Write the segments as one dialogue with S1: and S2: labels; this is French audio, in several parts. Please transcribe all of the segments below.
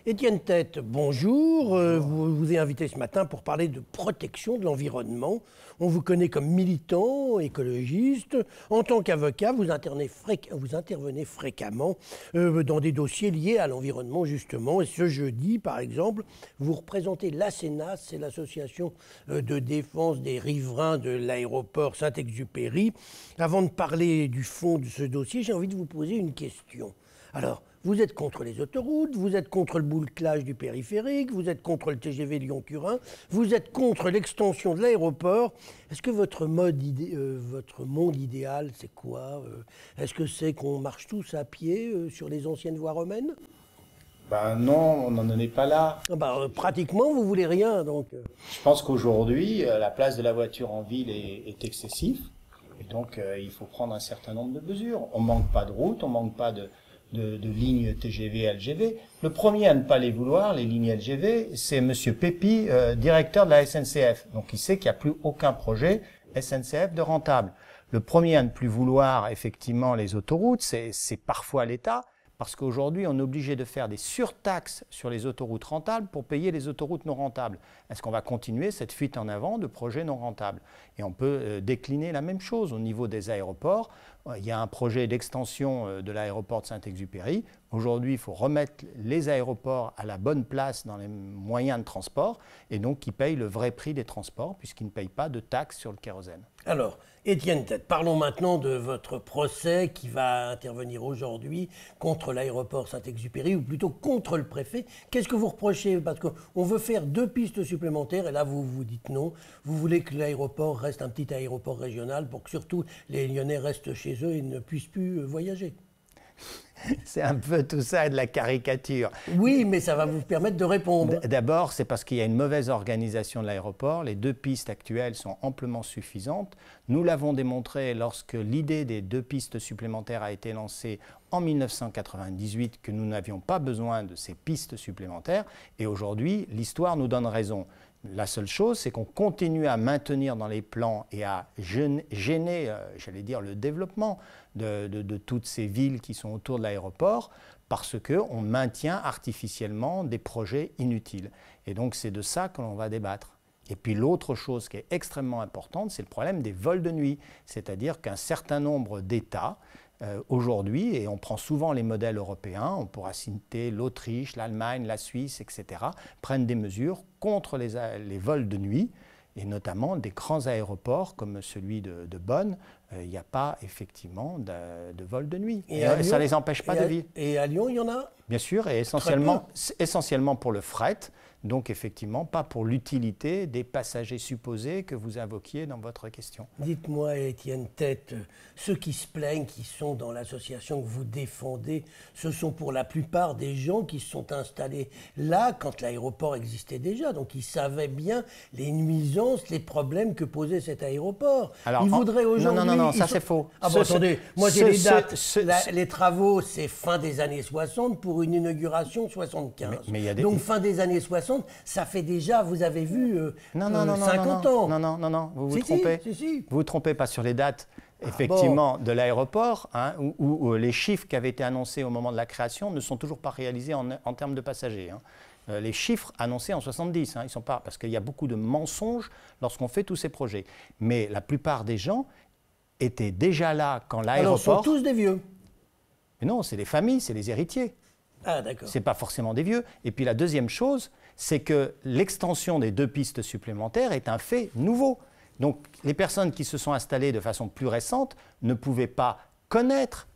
S1: Étienne Tête, bonjour. Vous vous êtes invité ce matin pour parler de protection de l'environnement. On vous connaît comme militant, écologiste. En tant qu'avocat, vous intervenez fréquemment dans des dossiers liés à l'environnement, justement. Et ce jeudi, par exemple, vous représentez l'ACENAS, c'est l'association de défense des riverains de l'aéroport Saint-Exupéry. Avant de parler du fond de ce dossier, j'ai envie de vous poser une question. Alors, vous êtes contre les autoroutes, vous êtes contre le bouclage du périphérique, vous êtes contre le TGV Lyon-Turin, vous êtes contre l'extension de l'aéroport. Est-ce que votre monde idéal, c'est quoi? Est-ce que c'est qu'on marche tous à pied sur les anciennes voies romaines?
S2: Ben non, on n'en est pas là.
S1: Pratiquement, vous voulez rien, donc.
S2: Je pense qu'aujourd'hui, la place de la voiture en ville est excessive. Et donc, il faut prendre un certain nombre de mesures. On manque pas de routes, on manque pas de lignes TGV, LGV. Le premier à ne pas les vouloir, les lignes LGV, c'est Monsieur Pépi, directeur de la SNCF. Donc il sait qu'il n'y a plus aucun projet SNCF de rentable. Le premier à ne plus vouloir effectivement les autoroutes, c'est parfois l'État, parce qu'aujourd'hui on est obligé de faire des surtaxes sur les autoroutes rentables pour payer les autoroutes non rentables. Est-ce qu'on va continuer cette fuite en avant de projets non rentables? Et on peut décliner la même chose au niveau des aéroports. Il y a un projet d'extension de l'aéroport de Saint-Exupéry. Aujourd'hui, il faut remettre les aéroports à la bonne place dans les moyens de transport et donc qui payent le vrai prix des transports puisqu'ils ne payent pas de taxes sur le kérosène.
S1: Alors, Étienne Tête, parlons maintenant de votre procès qui va intervenir aujourd'hui contre l'aéroport Saint-Exupéry, ou plutôt contre le préfet. Qu'est-ce que vous reprochez? Parce qu'on veut faire 2 pistes supplémentaires, et là vous vous dites non. Vous voulez que l'aéroport reste un petit aéroport régional pour que surtout les Lyonnais restent chez eux et ne puissent plus voyager.
S2: C'est un peu tout ça et de la caricature.
S1: Oui, mais ça va vous permettre de répondre.
S2: D'abord, c'est parce qu'il y a une mauvaise organisation de l'aéroport. Les 2 pistes actuelles sont amplement suffisantes. Nous l'avons démontré lorsque l'idée des 2 pistes supplémentaires a été lancée en 1998, que nous n'avions pas besoin de ces pistes supplémentaires. Et aujourd'hui, l'histoire nous donne raison. La seule chose, c'est qu'on continue à maintenir dans les plans et à gêner, j'allais dire, le développement de toutes ces villes qui sont autour de l'aéroport parce qu'on maintient artificiellement des projets inutiles. Et donc, c'est de ça que l'on va débattre. Et puis l'autre chose qui est extrêmement importante, c'est le problème des vols de nuit. C'est-à-dire qu'un certain nombre d'États, aujourd'hui, et on prend souvent les modèles européens, on pourra citer l'Autriche, l'Allemagne, la Suisse, etc., prennent des mesures contre les vols de nuit, et notamment des grands aéroports comme celui de Bonn. Il n'y a pas effectivement de vol de nuit. Et Lyon, ça ne les empêche pas de vivre.
S1: Et à Lyon, il y en a?
S2: Bien sûr, et essentiellement pour le fret. Donc effectivement, pas pour l'utilité des passagers supposés que vous invoquiez dans votre question.
S1: Dites-moi, Étienne Tête, ceux qui se plaignent, qui sont dans l'association que vous défendez, ce sont pour la plupart des gens qui se sont installés là quand l'aéroport existait déjà. Donc ils savaient bien les nuisances, les problèmes que posait cet aéroport.
S2: Alors,
S1: ils voudraient aujourd'hui...
S2: Non, ça c'est faux.
S1: Ah bon, attendez, moi j'ai les dates. Les travaux, c'est fin des années 60 pour une inauguration 75. Donc fin des années 60, ça fait déjà, vous avez vu, 50 ans.
S2: Non, vous vous trompez.
S1: Si.
S2: Vous vous trompez pas sur les dates, effectivement, de l'aéroport, hein, où les chiffres qui avaient été annoncés au moment de la création ne sont toujours pas réalisés en termes de passagers. Hein. Les chiffres annoncés en 70, hein, ils sont pas, parce qu'il y a beaucoup de mensonges lorsqu'on fait tous ces projets. Mais la plupart des gens étaient déjà là quand l'aéroport...
S1: Alors, sont tous des vieux?
S2: Mais non, c'est des familles, c'est les héritiers.
S1: Ah, d'accord.
S2: Ce n'est pas forcément des vieux. Et puis la deuxième chose, c'est que l'extension des 2 pistes supplémentaires est un fait nouveau. Donc les personnes qui se sont installées de façon plus récente ne pouvaient pas connaître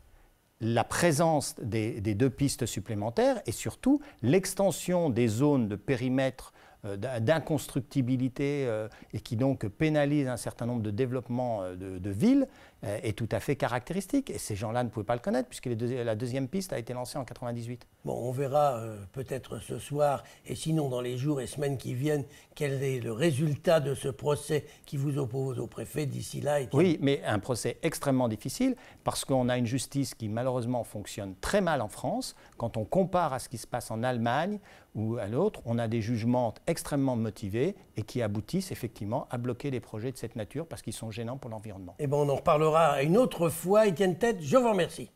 S2: la présence des 2 pistes supplémentaires et surtout l'extension des zones de périmètre d'inconstructibilité et qui donc pénalise un certain nombre de développements de villes est tout à fait caractéristique. Et ces gens-là ne pouvaient pas le connaître puisque la 2e piste a été lancée en 98.
S1: Bon, on verra peut-être ce soir et sinon dans les jours et semaines qui viennent quel est le résultat de ce procès qui vous oppose au préfet d'ici là.
S2: Oui, mais un procès extrêmement difficile parce qu'on a une justice qui malheureusement fonctionne très mal en France. Quand on compare à ce qui se passe en Allemagne ou à l'autre, on a des jugements extrêmement motivés et qui aboutissent effectivement à bloquer des projets de cette nature parce qu'ils sont gênants pour l'environnement.
S1: Eh bien, on en reparlera une autre fois. Étienne Tête, je vous remercie.